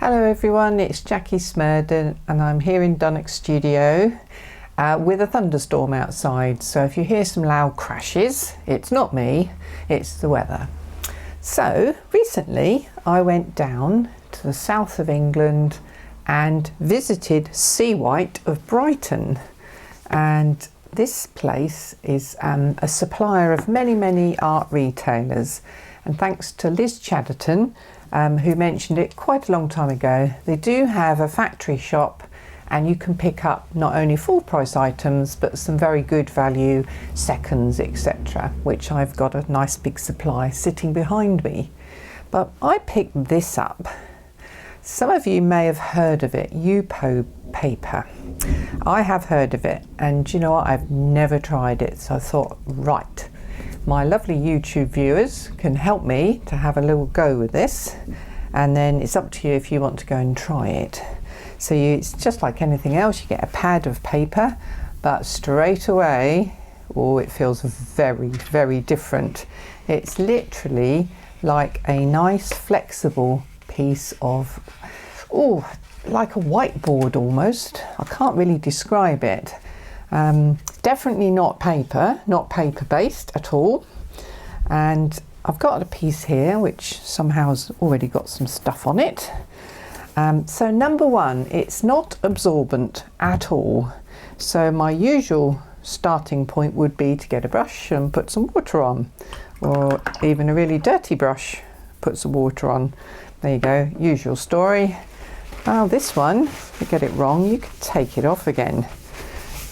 Hello everyone, it's Jackie Smurden and I'm here in Dunnock Studio with a thunderstorm outside. So if you hear some loud crashes, it's not me, it's the weather. So recently I went down to the south of England and visited Sea White of Brighton, and this place is a supplier of many art retailers, and thanks to Liz Chatterton who mentioned it quite a long time ago, they do have a factory shop and you can pick up not only full price items but some very good value seconds, etc., which I've got a nice big supply sitting behind me. But I picked this up. Some of you may have heard of it, Yupo paper. I have heard of it, and you know what, I've never tried it, so I thought, right, my lovely YouTube viewers can help me to have a little go with this, and then it's up to you if you want to go and try it. So it's just like anything else, you get a pad of paper, but straight away, oh, it feels very different. It's literally like a nice flexible piece of, oh, like a whiteboard almost. I can't really describe it. Definitely not paper based at all. And I've got a piece here which somehow has already got some stuff on it. So number one, it's not absorbent at all. So my usual starting point would be to get a brush and put some water on, or even a really dirty brush, put some water on. There you go, usual story. Well, this one, if you get it wrong, you can take it off again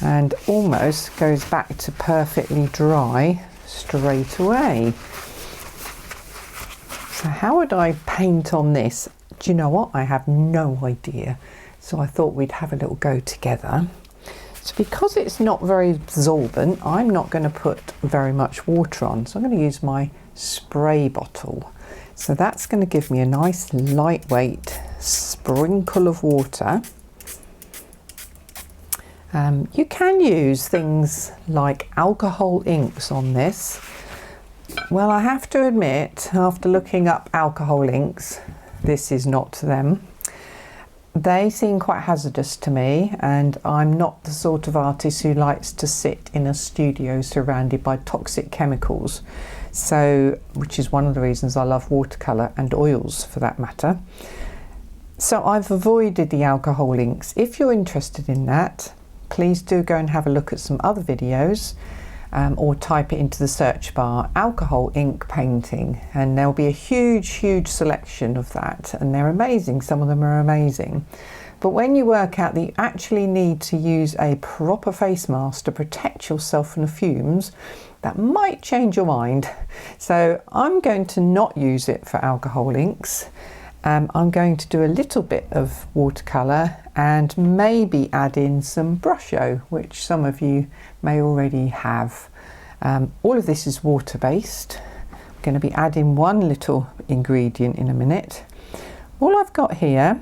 and almost goes back to perfectly dry straight away. So how would I paint on this? Do you know what? I have no idea. So I thought we'd have a little go together. So because it's not very absorbent, I'm not going to put very much water on. So I'm going to use my spray bottle. So that's going to give me a nice lightweight sprinkle of water. You can use things like alcohol inks on this. Well, I have to admit, after looking up alcohol inks, this is not them. They seem quite hazardous to me, and I'm not the sort of artist who likes to sit in a studio surrounded by toxic chemicals. So, which is one of the reasons I love watercolour and oils for that matter. So I've avoided the alcohol inks. If you're interested in that, please do go and have a look at some other videos, or type it into the search bar, alcohol ink painting, and there'll be a huge selection of that, and they're amazing. Some of them are amazing. But when you work out that you actually need to use a proper face mask to protect yourself from the fumes, that might change your mind. So I'm going to not use it for alcohol inks. I'm going to do a little bit of watercolour and maybe add in some brushstroke, which some of you may already have. All of this is water based. I'm going to be adding one little ingredient in a minute. All I've got here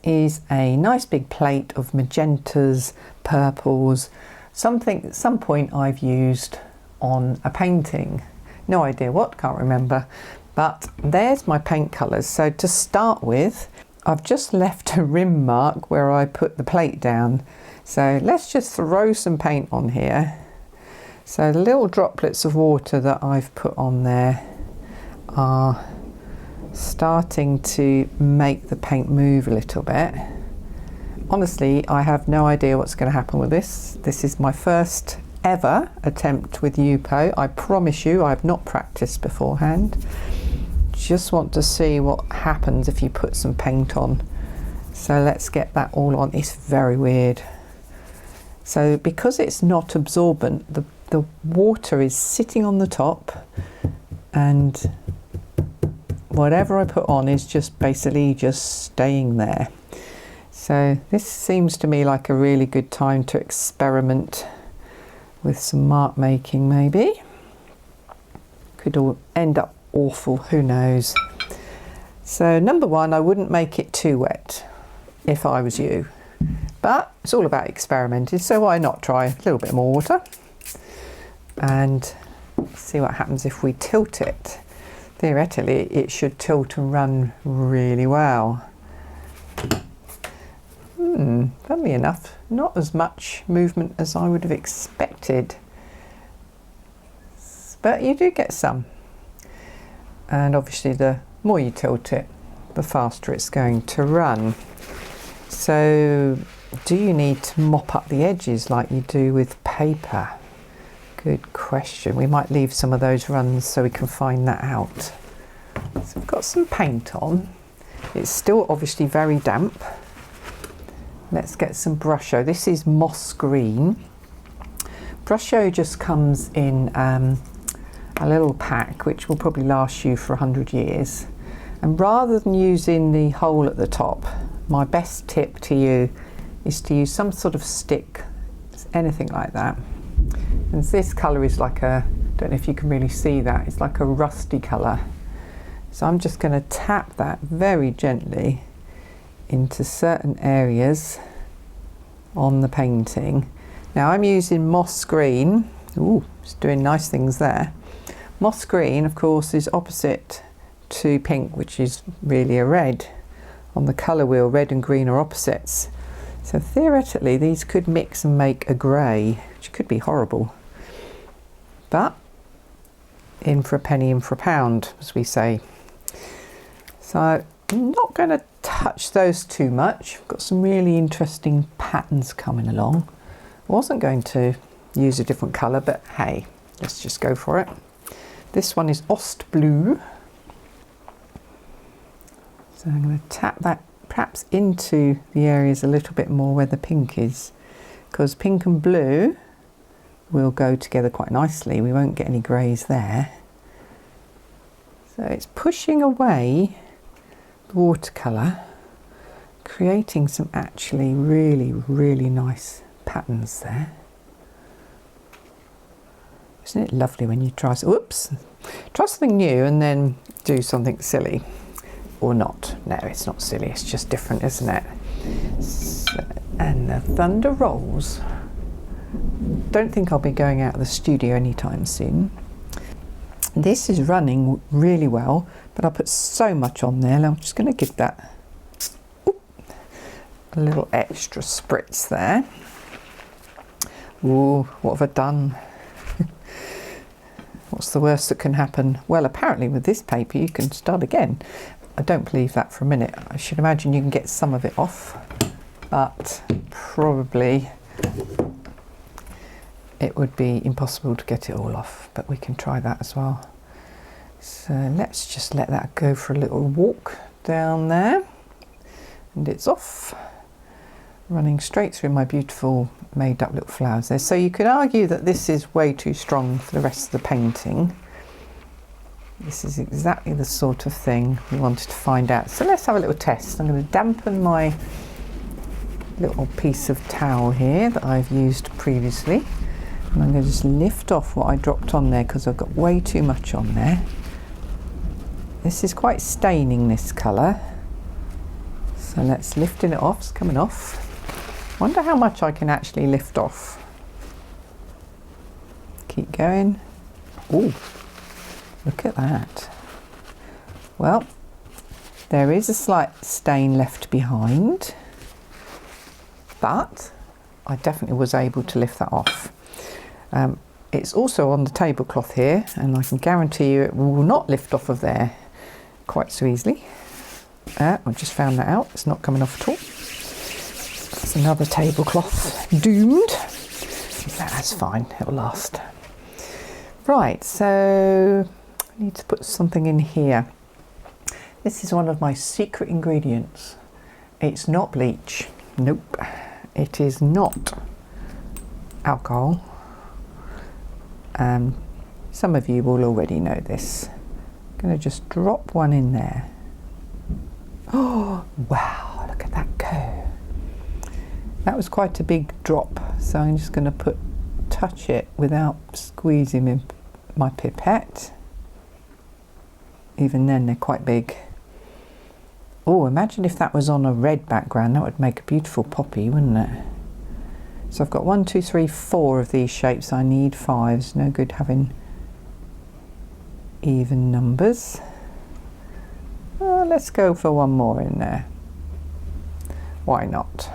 is a nice big plate of magentas, purples, something at some point I've used on a painting. No idea what, can't remember. But there's my paint colours. So to start with, I've just left a rim mark where I put the plate down. So let's just throw some paint on here. So the little droplets of water that I've put on there are starting to make the paint move a little bit. Honestly, I have no idea what's going to happen with this. This is my first ever attempt with Yupo. I promise you I've not practiced beforehand. Just want to see what happens if you put some paint on. So let's get that all on. It's very weird. So because it's not absorbent, the water is sitting on the top, and whatever I put on is just basically just staying there. So this seems to me like a really good time to experiment with some mark making maybe. Could all end up awful, who knows. So number one, I wouldn't make it too wet if I was you, but it's all about experimenting, so why not try a little bit more water and see what happens if we tilt it. Theoretically it should tilt and run really well. Funnily enough, not as much movement as I would have expected. But you do get some. And obviously the more you tilt it, the faster it's going to run. So do you need to mop up the edges like you do with paper? Good question. We might leave some of those runs so we can find that out. So I've got some paint on. It's still obviously very damp. Let's get some brushstroke. This is moss green. Brushstroke just comes in a little pack which will probably last you for 100 years. And rather than using the hole at the top, my best tip to you is to use some sort of stick, anything like that. And this colour is like a, don't know if you can really see that, it's like a rusty colour. So I'm just going to tap that very gently into certain areas on the painting. Now I'm using moss green. Ooh, it's doing nice things there. Moss green, of course, is opposite to pink, which is really a red. On the colour wheel, red and green are opposites. So theoretically, these could mix and make a grey, which could be horrible. But in for a penny, in for a pound, as we say. So I'm not going to touch those too much. I've got some really interesting patterns coming along. I wasn't going to use a different colour, but hey, let's just go for it. This one is Ost Blue. So I'm going to tap that perhaps into the areas a little bit more where the pink is, because pink and blue will go together quite nicely. We won't get any greys there. So it's pushing away the watercolour, creating some actually really, really nice patterns there. Isn't it lovely when you try something new and then do something silly? Or not. No, it's not silly, it's just different, isn't it? So, and the thunder rolls. Don't think I'll be going out of the studio anytime soon. This is running really well, but I put so much on there, and I'm just going to give that a little extra spritz there. Ooh, what have I done? What's the worst that can happen? Well, apparently with this paper you can start again. I don't believe that for a minute. I should imagine you can get some of it off, but probably it would be impossible to get it all off, but we can try that as well. So let's just let that go for a little walk down there, and it's off, running straight through my beautiful made up little flowers there. So you could argue that this is way too strong for the rest of the painting. This is exactly the sort of thing we wanted to find out. So let's have a little test. I'm going to dampen my little piece of towel here that I've used previously, and I'm going to just lift off what I dropped on there because I've got way too much on there. This is quite staining, this colour. So let's lift it off. It's coming off. Wonder how much I can actually lift off. Keep going. Ooh, look at that. Well, there is a slight stain left behind, but I definitely was able to lift that off. It's also on the tablecloth here, and I can guarantee you it will not lift off of there quite so easily. I just found that out. It's not coming off at all. That's another tablecloth doomed. That's fine, it'll last. Right, so I need to put something in here. This is one of my secret ingredients. It's not bleach. Nope. It is not alcohol. Some of you will already know this. I'm going to just drop one in there. Oh, wow, look at that go. That was quite a big drop, so I'm just going to touch it without squeezing in my pipette. Even then they're quite big. Oh, imagine if that was on a red background. That would make a beautiful poppy, wouldn't it? So I've got 1, 2, 3, 4 of these shapes. I need 5. It's no good having even numbers. Let's go for one more in there. Why not?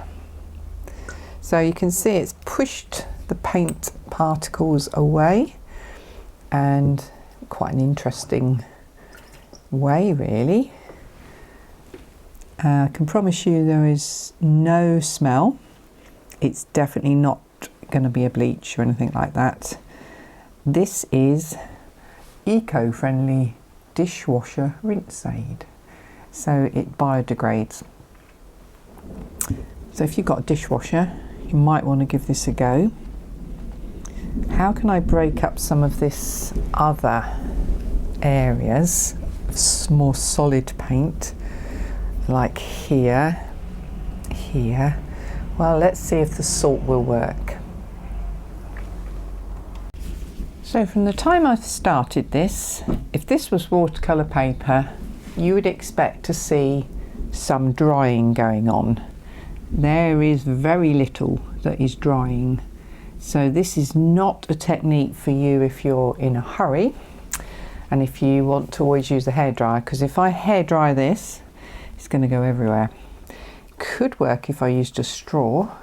So you can see it's pushed the paint particles away, and quite an interesting way really. I can promise you there is no smell. It's definitely not going to be a bleach or anything like that. This is eco-friendly dishwasher rinse aid, so it biodegrades. So if you've got a dishwasher, you might want to give this a go. How can I break up some of this other areas, more solid paint, like here, here? Well, let's see if the salt will work. So from the time I've started this, if this was watercolour paper, you would expect to see some drying going on. There is very little that is drying. So this is not a technique for you if you're in a hurry and if you want to always use a hairdryer, because if I hairdry this, it's going to go everywhere. Could work if I used a straw.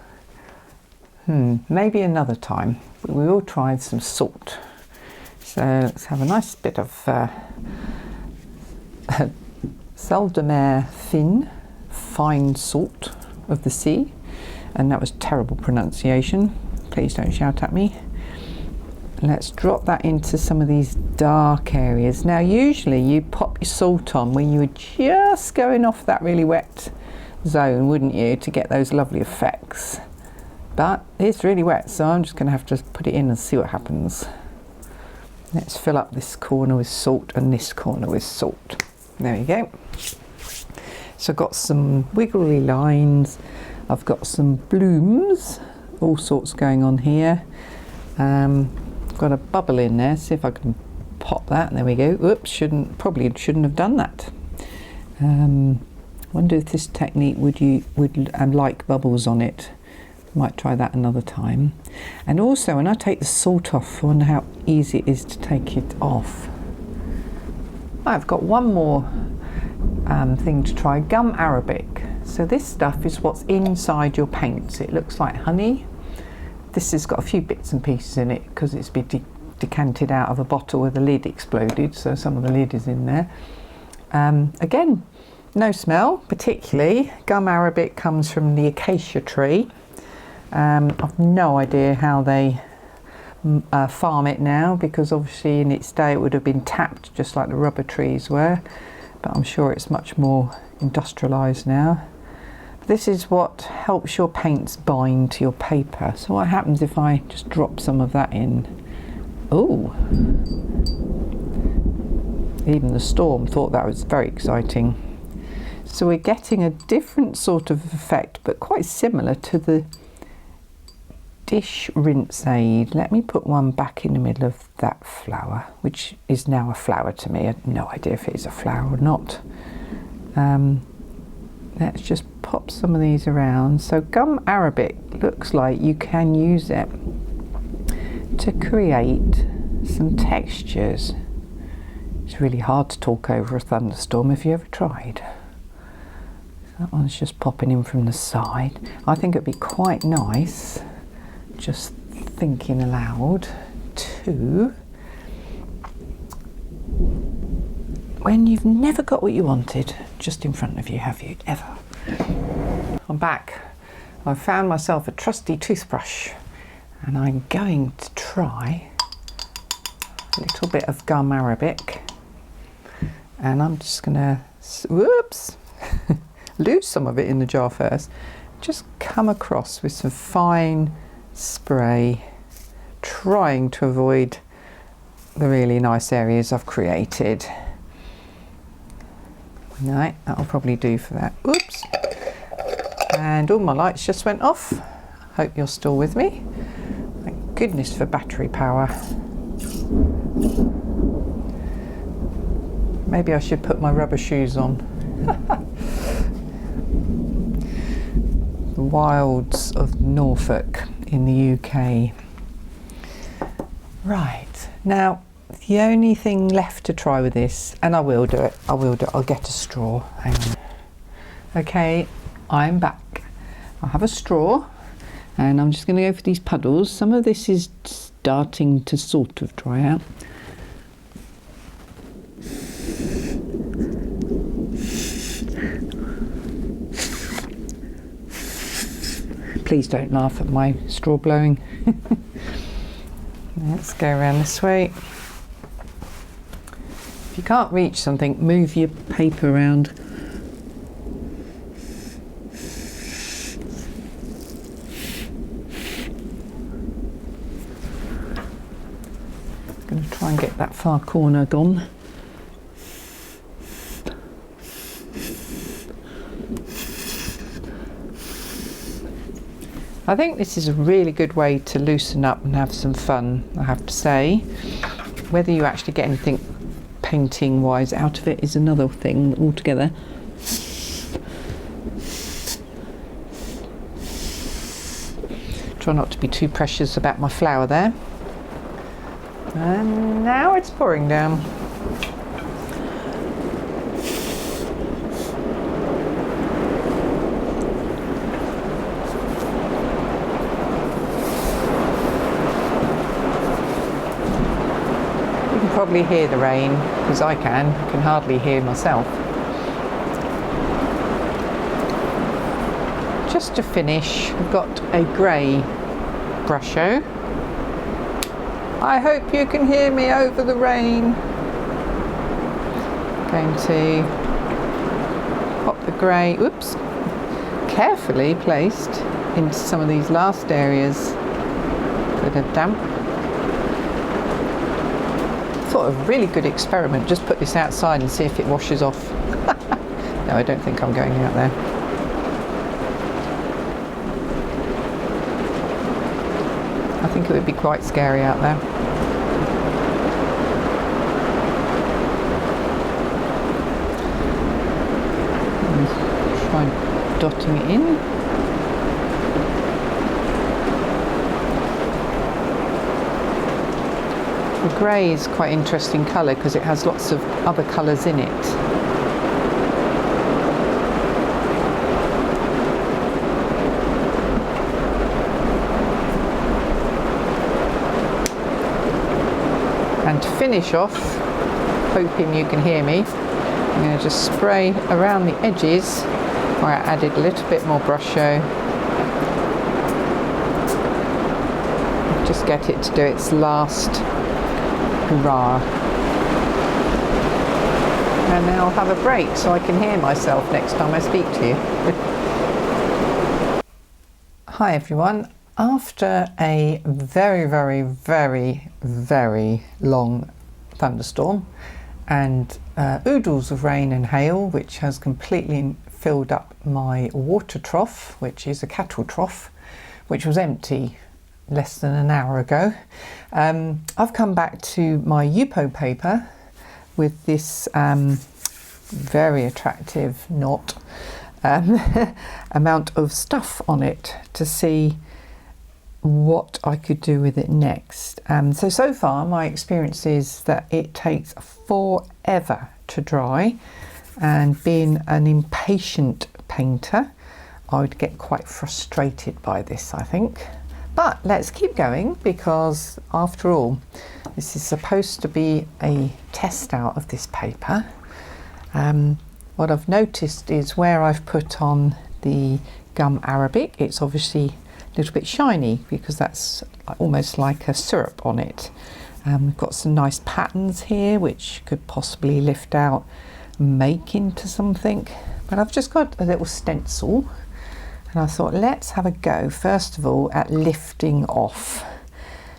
Maybe another time. We will try some salt. So let's have a nice bit of sel de mer thin, fine salt of the sea. And that was terrible pronunciation. Please don't shout at me. Let's drop that into some of these dark areas. Now usually you pop your salt on when you were just going off that really wet zone, wouldn't you, to get those lovely effects. But it's really wet, so I'm just going to have to put it in and see what happens. Let's fill up this corner with salt and this corner with salt. There we go. So I've got some wiggly lines. I've got some blooms, all sorts going on here. Got a bubble in there. See if I can pop that. There we go. Oops, probably shouldn't have done that. Wonder if this technique would like bubbles on it. Might try that another time. And also, when I take the salt off, I wonder how easy it is to take it off. I've got one more thing to try, gum arabic. So this stuff is what's inside your paints. It looks like honey. This has got a few bits and pieces in it because it's been decanted out of a bottle where the lid exploded, so some of the lid is in there. Again, no smell particularly. Gum arabic comes from the acacia tree. I've no idea how they farm it now, because obviously in its day it would have been tapped just like the rubber trees were, but I'm sure it's much more industrialised now. This is what helps your paints bind to your paper. So what happens if I just drop some of that in? Oh, even the storm thought that was very exciting. So we're getting a different sort of effect, but quite similar to the dish rinse aid. Let me put one back in the middle of that flower, which is now a flower to me. I have no idea if it's a flower or not. Let's just pop some of these around. So gum arabic looks like you can use it to create some textures. It's really hard to talk over a thunderstorm. Have you ever tried? That one's just popping in from the side. I think it'd be quite nice, just thinking aloud, to, when you've never got what you wanted just in front of you, have you ever? I'm back. I've found myself a trusty toothbrush and I'm going to try a little bit of gum arabic, and I'm just gonna, whoops, lose some of it in the jar first, just come across with some fine spray, trying to avoid the really nice areas I've created. Right, that'll probably do for that. Oops. And all my lights just went off. Hope you're still with me. Thank goodness for battery power. Maybe I should put my rubber shoes on. The wilds of Norfolk in the UK. Right, now the only thing left to try with this, and I will do it, I'll get a straw, hang on. Okay, I'm back. I have a straw, And I'm just going to go for these puddles. Some of this is starting to sort of dry out. Please don't laugh at my straw blowing. Let's go around this way. If you can't reach something, move your paper around. I'm going to try and get that far corner gone. I think this is a really good way to loosen up and have some fun, I have to say. Whether you actually get anything painting wise out of it is another thing altogether. Try not to be too precious about my flower there. And now it's pouring down. Probably hear the rain, because I can hardly hear myself. Just to finish, we've got a grey brushstroke. I hope you can hear me over the rain. Going to pop the grey, oops, carefully placed into some of these last areas that are damp. Thought a really good experiment, just put this outside and see if it washes off. No, I don't think I'm going out there. I think it would be quite scary out there. And try dotting it in. The grey is quite an interesting colour because it has lots of other colours in it. And to finish off, hoping you can hear me, I'm going to just spray around the edges where I added a little bit more brushstroke. Just get it to do its last hurrah. And then I'll have a break so I can hear myself next time I speak to you. Hi everyone. After a very, very, very, very long thunderstorm and oodles of rain and hail, which has completely filled up my water trough, which is a cattle trough, which was empty less than an hour ago. I've come back to my Yupo paper with this very attractive knot amount of stuff on it to see what I could do with it next. So far my experience is that it takes forever to dry, and being an impatient painter I would get quite frustrated by this, I think. But let's keep going, because after all this is supposed to be a test out of this paper. What I've noticed is where I've put on the gum arabic, it's obviously a little bit shiny because that's almost like a syrup on it. We've got some nice patterns here which could possibly lift out and make into something, but I've just got a little stencil and I thought let's have a go first of all at lifting off.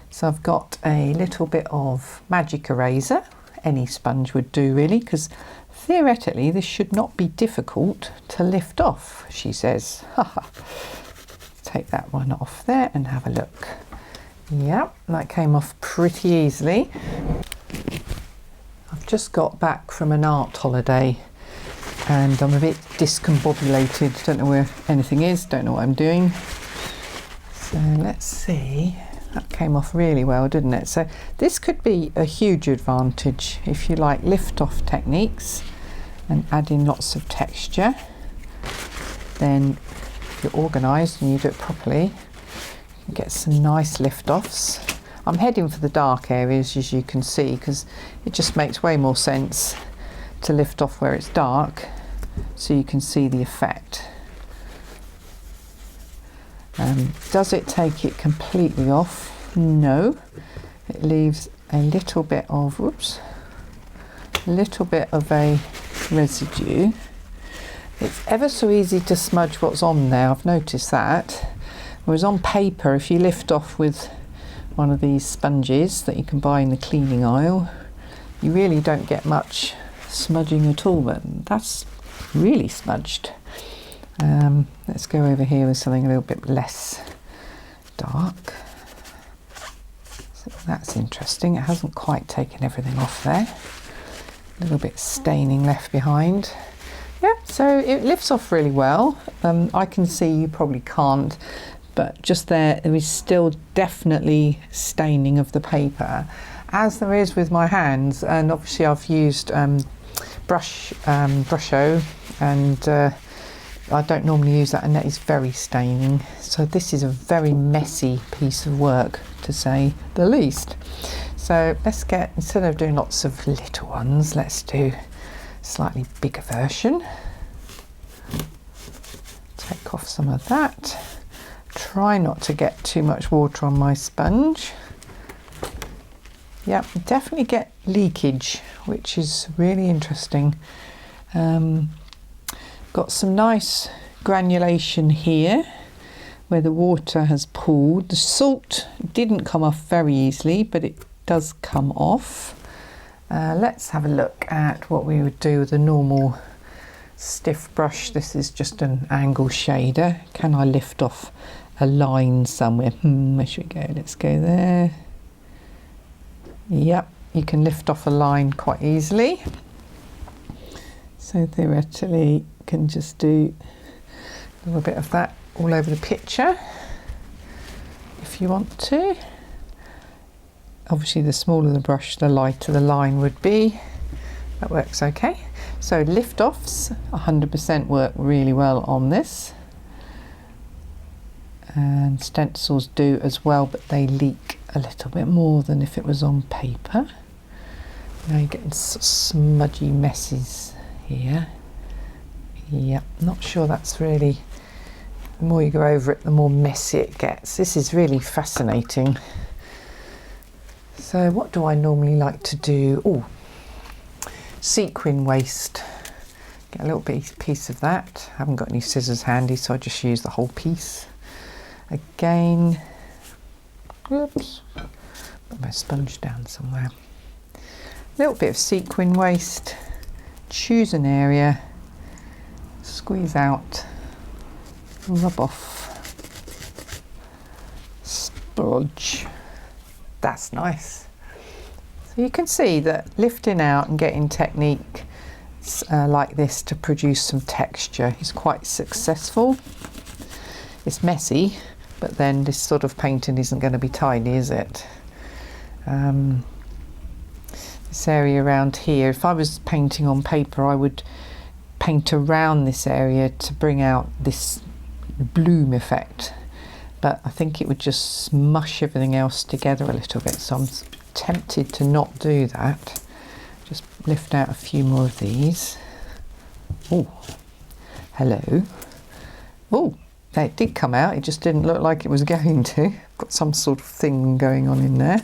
So I've got a little bit of magic eraser, any sponge would do really, because theoretically this should not be difficult to lift off, she says. Take that one off there and have a look. Yep, that came off pretty easily. I've just got back from an art holiday and I'm a bit discombobulated, don't know where anything is, don't know what I'm doing. So let's see, that came off really well, didn't it? So this could be a huge advantage if you like lift off techniques and add in lots of texture. Then if you're organised and you do it properly, Get some nice lift-offs. I'm heading for the dark areas, as you can see, because it just makes way more sense to lift off where it's dark so you can see the effect. Does it take it completely off? No. It leaves a little bit of, a residue. It's ever so easy to smudge what's on there, I've noticed that. Whereas on paper, if you lift off with one of these sponges that you can buy in the cleaning aisle, you really don't get much smudging at all, but that's really smudged. Let's go over here with something a little bit less dark. So that's interesting. It hasn't quite taken everything off there. A little bit staining left behind. Yeah, so it lifts off really well. I can see you probably can't, but just there is still definitely staining of the paper, as there is with my hands. And obviously I've used brushstroke, and I don't normally use that, and that is very staining. So this is a very messy piece of work, to say the least. So let's get, instead of doing lots of little ones, let's do a slightly bigger version. Take off some of that. Try not to get too much water on my sponge. Yeah, definitely get leakage, which is really interesting. Got some nice granulation here where the water has pooled. The salt didn't come off very easily, but it does come off. Let's have a look at what we would do with a normal stiff brush. This is just an angle shader. Can I lift off a line somewhere? Where should we go? Let's go there. Yep, you can lift off a line quite easily. So theoretically, you can just do a little bit of that all over the picture if you want to. Obviously, the smaller the brush, the lighter the line would be. That works okay. So lift-offs 100% work really well on this. And stencils do as well, but they leak a little bit more than if it was on paper. Now you're getting smudgy messes here. Yeah, not sure that's really, the more you go over it, the more messy it gets. This is really fascinating. So what do I normally like to do? Oh, sequin waste. Get a little piece of that. I haven't got any scissors handy, so I just use the whole piece. Again, oops, put my sponge down somewhere. A little bit of sequin waste. Choose an area, squeeze out, rub off, splodge. That's nice. So you can see that lifting out and getting technique like this to produce some texture is quite successful. It's messy, but then this sort of painting isn't going to be tidy, is it? This area around here, if I was painting on paper, I would paint around this area to bring out this bloom effect, but I think it would just smush everything else together a little bit, so I'm tempted to not do that. Just lift out a few more of these. Oh, hello. Oh, it did come out, it just didn't look like it was going to. Got some sort of thing going on in there.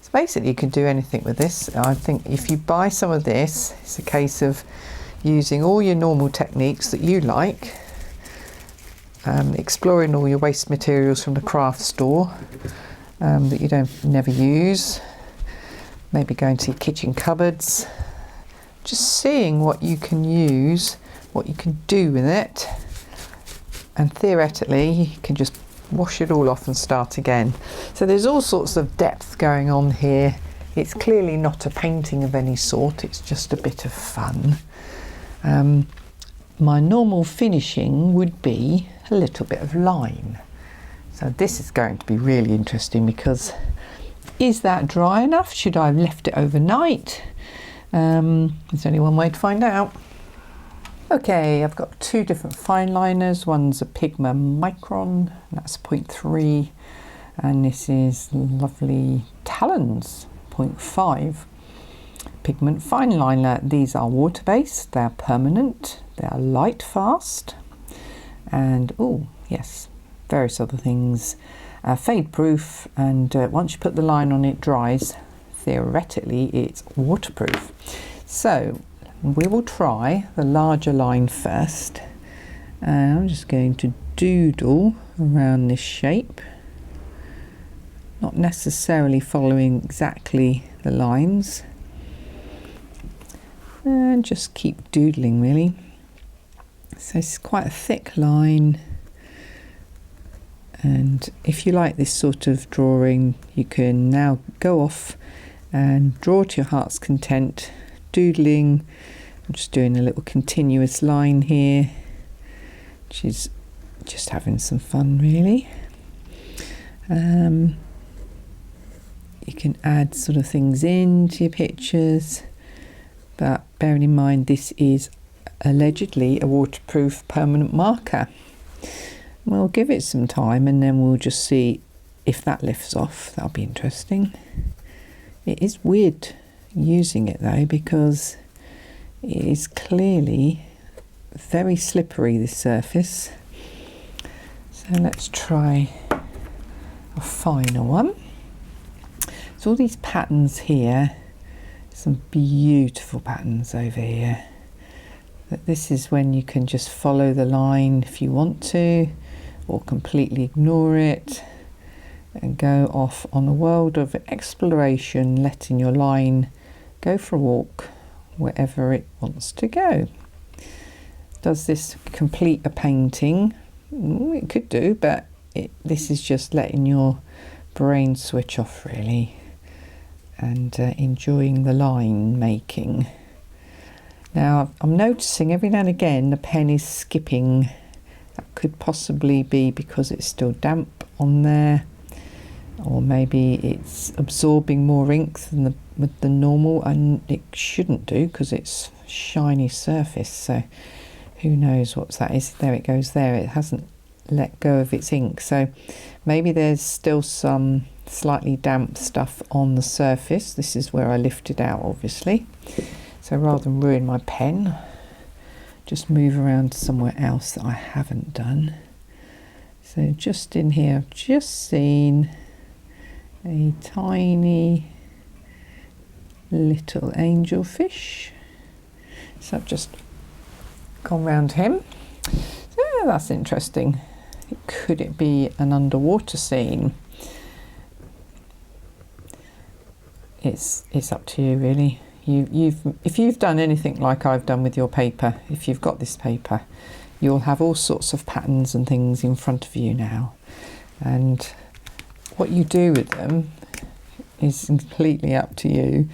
So basically you can do anything with this. I think if you buy some of this, it's a case of using all your normal techniques that you like, exploring all your waste materials from the craft store that you never use, maybe going to your kitchen cupboards, just seeing what you can use, what you can do with it, and theoretically you can just wash it all off and start again. So there's all sorts of depth going on here. It's clearly not a painting of any sort, it's just a bit of fun. My normal finishing would be a little bit of line. So this is going to be really interesting, because is that dry enough? Should I have left it overnight? There's only one way to find out. Okay, I've got two different fine liners. One's a Pigma Micron, that's 0.3, and this is lovely Talons 0.5 pigment fine liner. These are water-based, they're permanent, they are light fast, and oh yes, various other things. Fade proof, and once you put the line on it dries, theoretically it's waterproof. So we will try the larger line first, and I'm just going to doodle around this shape, not necessarily following exactly the lines, and just keep doodling really. So it's quite a thick line, and if you like this sort of drawing, you can now go off and draw to your heart's content, doodling. I'm just doing a little continuous line here, which is just having some fun really. You can add sort of things into your pictures, but bearing in mind this is allegedly a waterproof permanent marker. We'll give it some time and then we'll just see if that lifts off. That'll be interesting. It is weird using it though, because it is clearly very slippery, this surface. So let's try a finer one. So all these patterns here, some beautiful patterns over here. But this is when you can just follow the line if you want to, or completely ignore it and go off on a world of exploration, letting your line go for a walk wherever it wants to go. Does this complete a painting? It could do, but this is just letting your brain switch off really, and enjoying the line making. Now I'm noticing every now and again the pen is skipping. That could possibly be because it's still damp on there, or maybe it's absorbing more ink than the normal, and it shouldn't do because it's shiny surface. So who knows what that is. There it goes there. It hasn't let go of its ink, so maybe there's still some slightly damp stuff on the surface. This is where I lifted out obviously, so rather than ruin my pen, just move around to somewhere else that I haven't done. So just in here I've just seen a tiny little angelfish, so I've just gone round him. So that's interesting. Could it be an underwater scene? It's up to you really. If you've done anything like I've done with your paper, if you've got this paper, you'll have all sorts of patterns and things in front of you now, and what you do with them is completely up to you.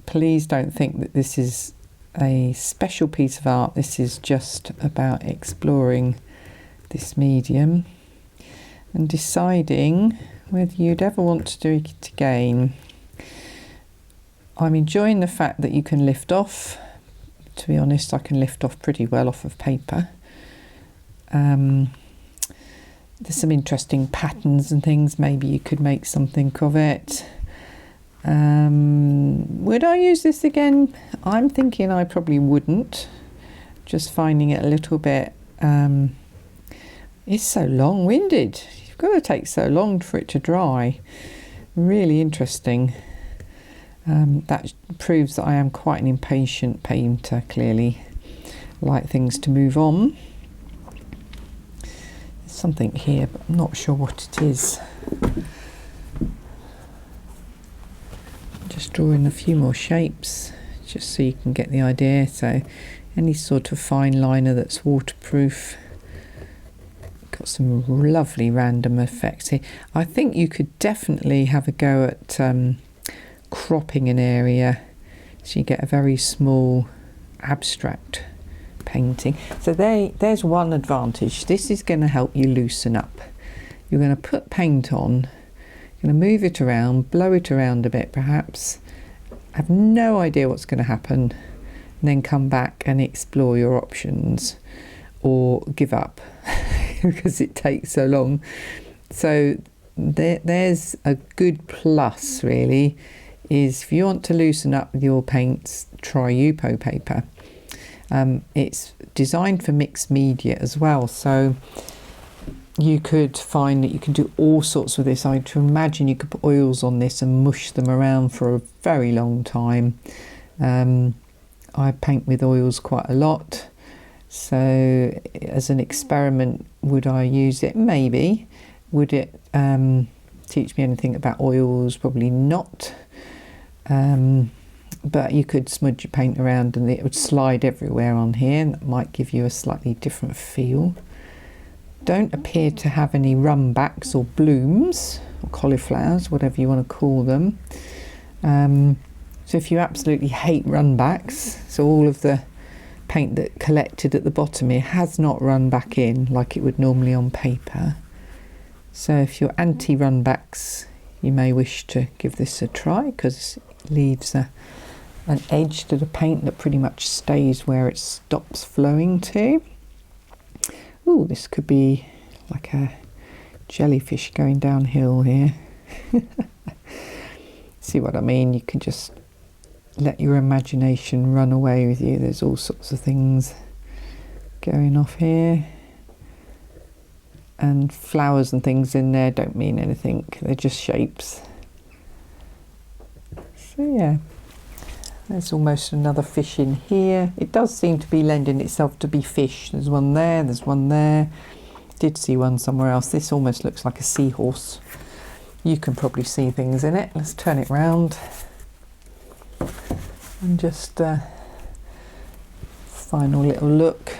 Please don't think that this is a special piece of art. This is just about exploring this medium and deciding whether you'd ever want to do it again. I'm enjoying the fact that you can lift off. To be honest, I can lift off pretty well off of paper. There's some interesting patterns and things. Maybe you could make something of it. Would I use this again? I'm thinking I probably wouldn't. Just finding it a little bit, it's so long-winded. You've got to take so long for it to dry. Really interesting. That proves that I am quite an impatient painter, clearly. Like things to move on. There's something here, but I'm not sure what it is. Just drawing a few more shapes, just so you can get the idea. So any sort of fine liner that's waterproof. Got some lovely random effects here. I think you could definitely have a go at cropping an area so you get a very small abstract painting. So there's one advantage. This is going to help you loosen up. You're going to put paint on, you're going to move it around, blow it around a bit perhaps. I have no idea what's going to happen, and then come back and explore your options, or give up because it takes so long. So there's a good plus really, is if you want to loosen up with your paints, try Yupo paper. It's designed for mixed media as well, so you could find that you can do all sorts with this. I to imagine you could put oils on this and mush them around for a very long time. I paint with oils quite a lot, so as an experiment, would I use it? Maybe. Would it teach me anything about oils? Probably not. But you could smudge your paint around and it would slide everywhere on here, and that might give you a slightly different feel. Don't appear to have any runbacks or blooms or cauliflowers, whatever you want to call them. So if you absolutely hate runbacks, so all of the paint that collected at the bottom here has not run back in like it would normally on paper. So if you're anti-runbacks, you may wish to give this a try, because it leaves an edge to the paint that pretty much stays where it stops flowing to. Ooh, this could be like a jellyfish going downhill here. See what I mean? You can just let your imagination run away with you. There's all sorts of things going off here. And flowers and things in there don't mean anything. They're just shapes. So yeah, there's almost another fish in here. It does seem to be lending itself to be fish. There's one there, there's one there. Did see one somewhere else. This almost looks like a seahorse. You can probably see things in it. Let's turn it round and just final little look.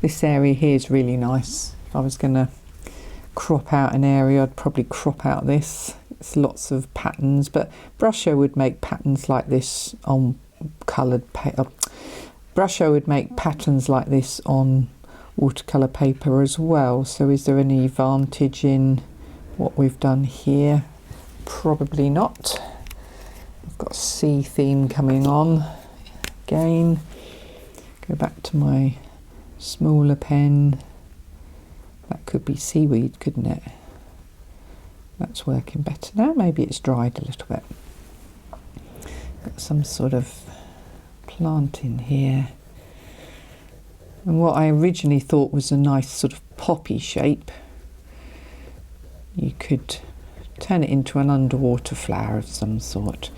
This area here is really nice. If I was going to crop out an area, I'd probably crop out this. It's lots of patterns, but Brusho would make patterns like this on coloured paper. Brusho would make patterns like this on watercolour paper as well. So is there any advantage in what we've done here? Probably not. I've got a sea theme coming on again. Go back to my smaller pen. That could be seaweed, couldn't it? That's working better now. Maybe it's dried a little bit. Got some sort of plant in here. And what I originally thought was a nice sort of poppy shape, you could turn it into an underwater flower of some sort.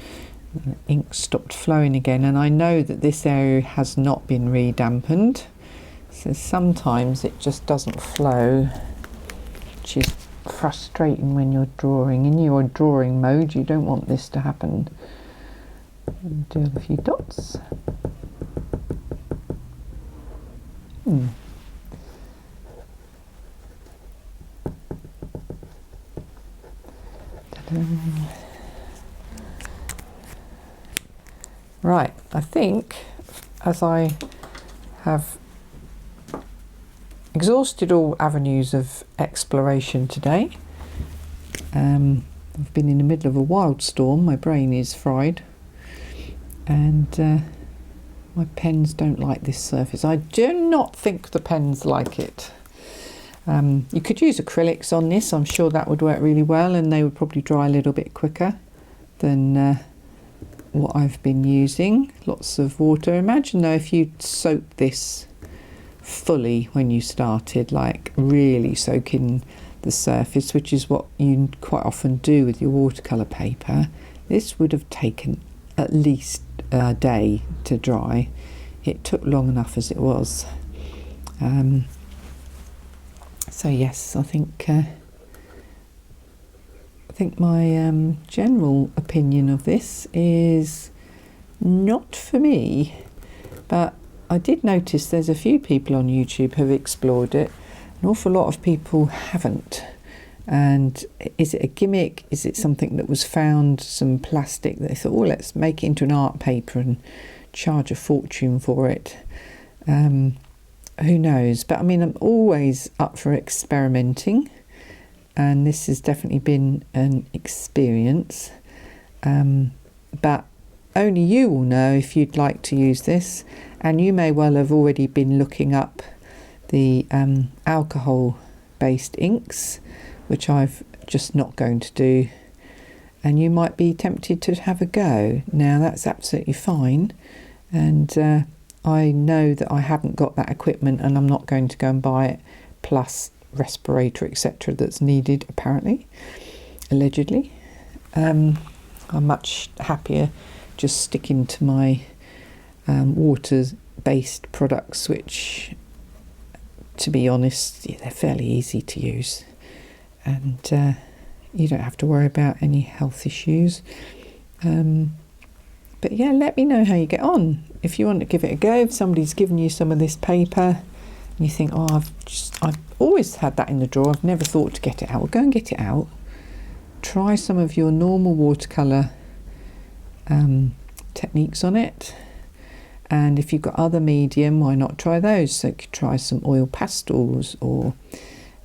The ink stopped flowing again, and I know that this area has not been re-dampened, so sometimes it just doesn't flow, which is frustrating when you're drawing. In your drawing mode, you don't want this to happen. Do a few dots. Right, I think as I have exhausted all avenues of exploration today, I've been in the middle of a wild storm, my brain is fried, and my pens don't like this surface. I do not think the pens like it. You could use acrylics on this. I'm sure that would work really well, and they would probably dry a little bit quicker than what I've been using. Lots of water. Imagine though if you soaked this fully when you started, like really soaking the surface, which is what you quite often do with your watercolour paper. This would have taken at least a day to dry. It took long enough as it was. So yes, I think my general opinion of this is not for me, but I did notice there's a few people on YouTube who have explored it. An awful lot of people haven't. And is it a gimmick? Is it something that was found, some plastic that they thought, oh, let's make it into an art paper and charge a fortune for it? Who knows? But I mean, I'm always up for experimenting, and this has definitely been an experience. But only you will know if you'd like to use this, and you may well have already been looking up the alcohol based inks, which I've just not going to do, and you might be tempted to have a go. Now that's absolutely fine, and I know that I haven't got that equipment and I'm not going to go and buy it, plus respirator etc. that's needed apparently, allegedly. I'm much happier just sticking to my water-based products, which, to be honest, they're fairly easy to use, and you don't have to worry about any health issues. But yeah, let me know how you get on. If you want to give it a go, if somebody's given you some of this paper and you think, oh, I've always had that in the drawer, I've never thought to get it out, well, go and get it out. Try some of your normal watercolour techniques on it, and if you've got other medium, why not try those? So you could try some oil pastels, or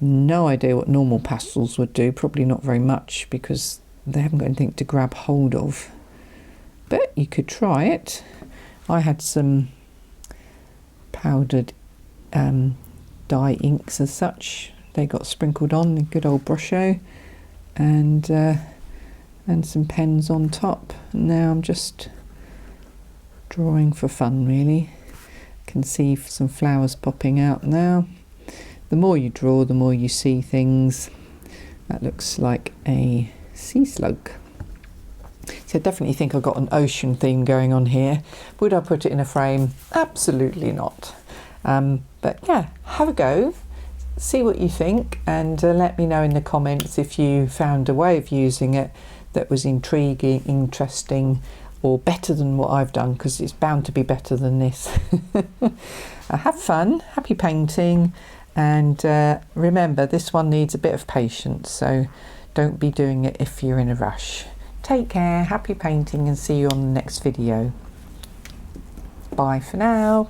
no idea what normal pastels would do, probably not very much because they haven't got anything to grab hold of, but you could try it. I had some powdered dye inks as such, they got sprinkled on the good old brushstroke, and some pens on top. Now I'm just drawing for fun, really. Can see some flowers popping out now. The more you draw, the more you see things. That looks like a sea slug. So I definitely think I've got an ocean theme going on here. Would I put it in a frame? Absolutely not. But yeah, have a go, see what you think, and let me know in the comments if you found a way of using it that was intriguing, interesting, or better than what I've done, because it's bound to be better than this. Have fun, happy painting, and remember, this one needs a bit of patience, so don't be doing it if you're in a rush. Take care, happy painting, and see you on the next video. Bye for now.